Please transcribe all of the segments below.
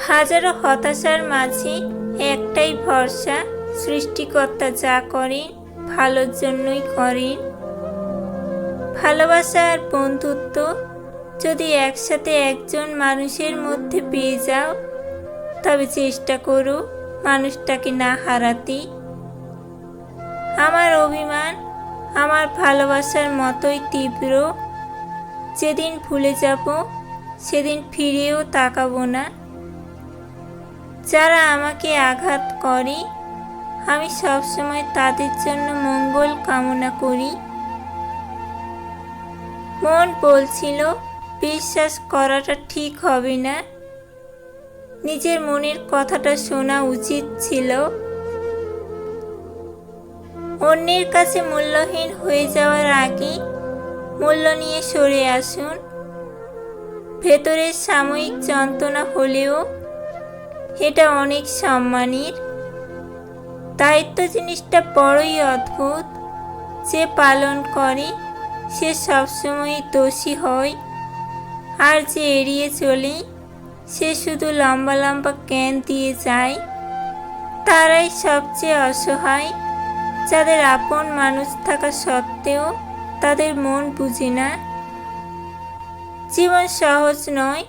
হাজারো হতাশার মাঝে একটাই ভরসা, সৃষ্টিকর্তা যা করেন ভালোর জন্যই করেন। ভালোবাসা আর বন্ধুত্ব যদি একসাথে একজন মানুষের মধ্যে পেয়ে যাও, তবে চেষ্টা করো মানুষটাকে না হারাতে। আমার অভিমান আমার ভালোবাসার মতোই তীব্র। যেদিন ভুলে যাব সেদিন ফিরেও তাকাবো না। যারা আমাকে আঘাত করে আমি সবসময় তাদের জন্য মঙ্গল কামনা করি। মন বলছিল বিশ্বাস করাটা ঠিক হবে না, নিজের মনের কথাটা শোনা উচিত ছিল। অন্যের কাছে মূল্যহীন হয়ে যাওয়ার আগে মূল্য নিয়ে সরে আসুন। ভেতরের সাময়িক যন্ত্রণা হলেও এটা অনেক সম্মানের। দায়িত্ব জিনিসটা বড়ই অদ্ভুত, যে পালন করে সে সবসময় দোষী হয়, আর যে এড়িয়ে চলে সে শুধু লম্বা লম্বা জ্ঞান দিয়ে যায়। তারাই সবচেয়ে অসহায়, যাদের আপন মানুষ থাকা সত্ত্বেও তাদের মন বুঝে না। জীবন সহজ নয়,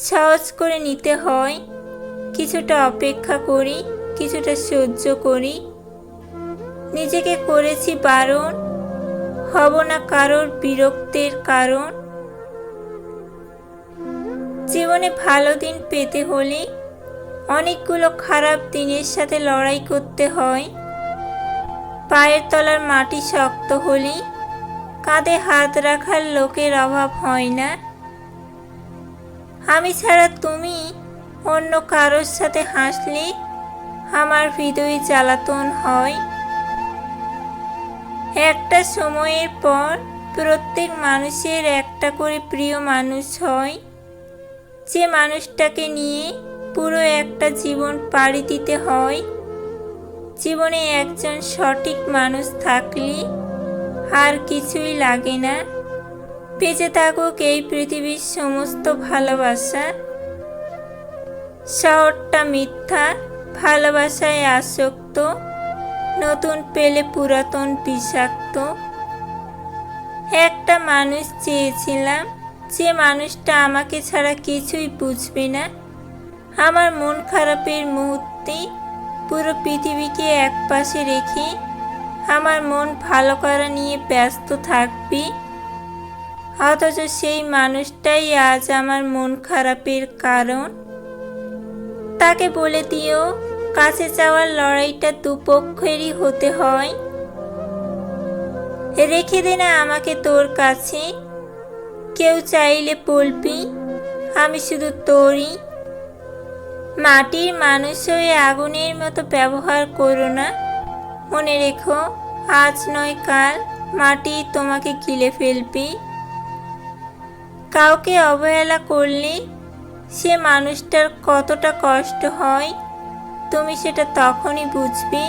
সহজ করে নিতে হয়। কিছুটা অপেক্ষা করি, কিছুটা সহ্য করি। নিজেকে করেছি বারণ, হব না কারোর বিরক্তির কারণ। জীবনে ভালো দিন পেতে হলে অনেকগুলো খারাপ দিনের সাথে লড়াই করতে হয়। পায়ের তলার মাটি শক্ত হলে কাঁধে হাত রাখার লোকের অভাব হয় না। আমি ছাড়া তুমি অন্য কারোর সাথে হাসলে আমার হৃদয়ে জ্বালাতন হয়। একটা সময়ের পর প্রত্যেক মানুষের একটা করে প্রিয় মানুষ হয়, যে মানুষটাকে নিয়ে পুরো একটা জীবন পাড়ি দিতে হয়। জীবনে একজন সঠিক মানুষ থাকলে আর কিছুই লাগে না। বেঁচে থাকুক এই পৃথিবীর সমস্ত ভালোবাসা। শহরটা মিথ্যা, ভালোবাসায় আসক্ত, নতুন পেলে পুরাতন বিষাক্ত। একটা মানুষ চেয়েছিলাম, যে মানুষটা আমাকে ছাড়া কিছুই বুঝবে না। আমার মন খারাপের মুহূর্তে পুরো পৃথিবীকে একপাশে রেখে আমার মন ভালো করা নিয়ে ব্যস্ত থাকবি। অথচ সেই মানুষটাই আজ আমার মন খারাপের কারণ। তাকে বলে দিও কাছে যাওয়ার লড়াইটা দুপক্ষেরই হতে হয়। রেখে দে না আমাকে তোর কাছে, কেউ চাইলে বলবি আমি শুধু তোরই। মাটির মানুষ হয়ে আগুনের মতো ব্যবহার করো না। মনে রেখো আজ নয় কাল মাটি তোমাকে গিলে ফেলবে। কাউকে অবহেলা করলে সে মানুষটার কতটা কষ্ট হয় তুমি সেটা তখনই বুঝবে,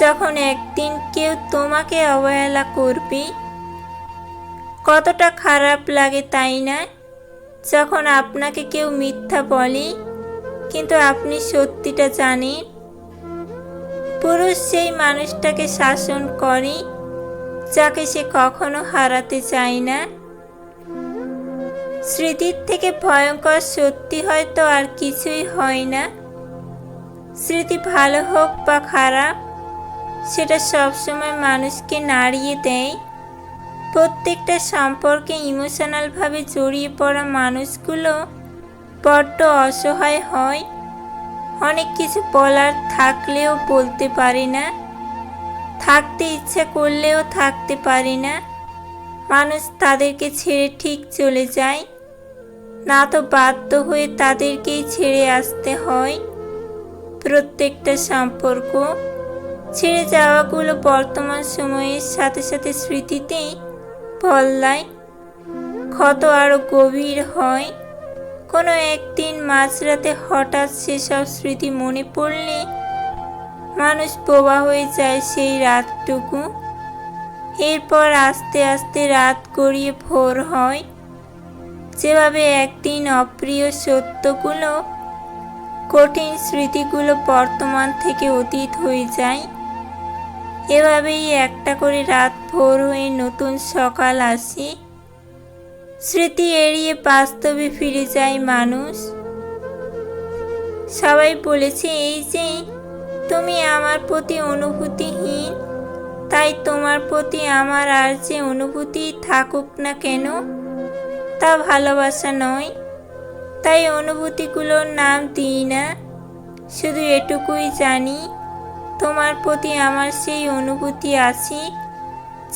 যখন একদিন কেউ তোমাকে অবহেলা করবে। কতটা খারাপ লাগে তাই না, যখন আপনাকে কেউ মিথ্যা বলে কিন্তু আপনি সত্যিটা জানেন। পুরুষ সেই মানুষটাকে শাসন করে যাকে সে কখনো হারাতে চায় না। স্মৃতির থেকে ভয়ঙ্কর সত্যি হয়তো আর কিছুই হয় না। স্মৃতি ভালো হোক বা খারাপ, সেটা সবসময় মানুষকে নাড়িয়ে দেয়। প্রত্যেকটা সম্পর্কে ইমোশনালভাবে জড়িয়ে পড়া মানুষগুলো বড্ড অসহায় হয়। অনেক কিছু বলার থাকলেও বলতে পারে না, থাকতে ইচ্ছা করলেও থাকতে পারে না। মানুষ তাদেরকে ছেড়ে ঠিক চলে যায়, না তো বাধ্য হয়ে তাদেরকেই ছেড়ে আসতে হয়। প্রত্যেকটা সম্পর্ক ছেড়ে যাওয়াগুলো বর্তমান সময়ের সাথে সাথে স্মৃতিতে বদলায়, ক্ষত আরো গভীর হয়। কোনো একদিন মাঝরাতে হঠাৎ সেসব স্মৃতি মনে পড়লে মানুষ বোবা হয়ে যায় সেই রাতটুকু। এরপর আস্তে আস্তে রাত গড়িয়ে ভোর হয়। যেভাবে একদিন অপ্রিয় সত্যগুলো, কঠিন স্মৃতিগুলো বর্তমান থেকে অতীত হয়ে যায়, এভাবেই একটা করে রাত ভোর হয়ে নতুন সকাল আসে। স্মৃতি এড়িয়ে বাস্তবে ফিরে যায় মানুষ। সবাই বলেছে এই যে তুমি আমার প্রতি অনুভূতিহীন, তাই তোমার প্রতি আমার আর যে অনুভূতি থাকুক না কেন তা ভালোবাসা নয়। তাই অনুভূতিগুলোর নাম দিই না, শুধু এটুকুই জানি তোমার প্রতি আমার সেই অনুভূতি আছে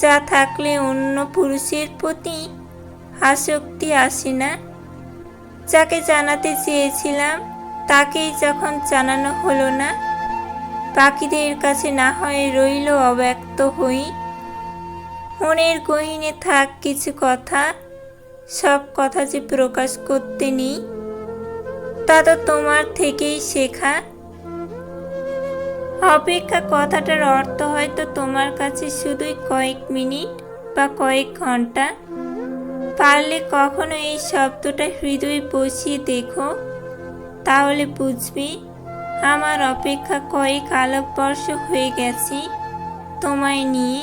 যা থাকলে অন্য পুরুষের প্রতি আসক্তি আসে না। যাকে জানাতে চেয়েছিলাম তাকেই যখন জানানো হলো না, পাখিদের কাছে না হয় রইল অব্যক্ত হই। মনের গহীনে থাক কিছু কথা, সব কথা যে প্রকাশ করতে নেই, তা তো তোমার থেকেই শেখা। অপেক্ষা কথাটার অর্থ হয়তো তোমার কাছে শুধুই কয়েক মিনিট বা কয়েক ঘন্টা। পারলে কখনো এই শব্দটা হৃদয়ে বসিয়ে দেখো, তাহলে বুঝবি আমার অপেক্ষা কয়েক আলোকবর্ষ হয়ে গেছে তোমায় নিয়ে।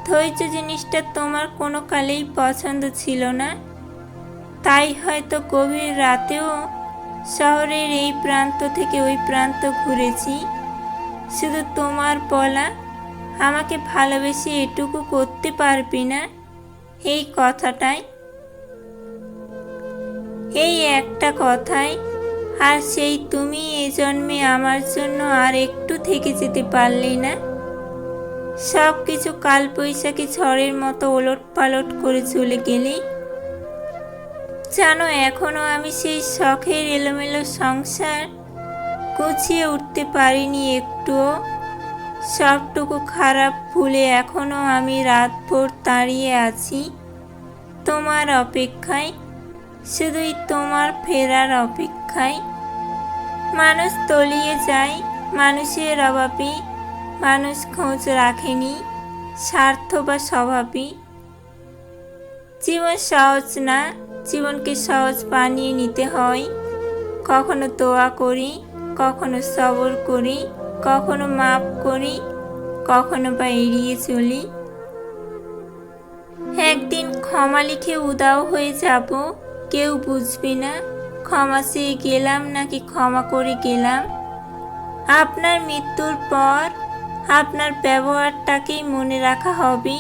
ধৈর্য জিনিসটা তোমার কোনো কালেই পছন্দ ছিল না, তাই হয়তো গভীর রাতেও শহরের এই প্রান্ত থেকে ওই প্রান্ত ঘুরেছি, শুধু তোমার বলা আমাকে ভালোবেসে এটুকু করতে পারবি না এই কথাটাই, এই একটা কথাই। আর সেই তুমি এই জন্মে আমার জন্য আর একটু থেকে যেতে পারলে না। সব কিছু কালবৈশাখী ঝড়ের মতো ওলট পালট করে চলে গেলে। জানো এখনো আমি সেই শখের এলোমেলো সংসার গুছিয়ে উঠতে পারিনি একটুও। সবটুকু খারাপ ভুলে এখনো আমি রাতভর দাঁড়িয়ে আছি তোমার অপেক্ষায়, শুধুই তোমার ফেরার অপেক্ষায়। মানুষ তলিয়ে যায় মানুষের অভাবে, মানুষ খোঁজ রাখেনি স্বার্থ বা স্বভাবই। জীবন সহজ না, জীবনকে সহজ বানিয়ে নিতে হয়। কখনো দোয়া করি, কখনো সবর করি, কখনো মাপ করি, কখনো বা এড়িয়ে চলি। একদিন ক্ষমা লিখে উদাও হয়ে যাব, কেউ বুঝবে না ক্ষমা চেয়ে গেলাম নাকি ক্ষমা করে গেলাম। আপনার মৃত্যুর পর আপনার ব্যবহারটাকেই মনে রাখা হবে।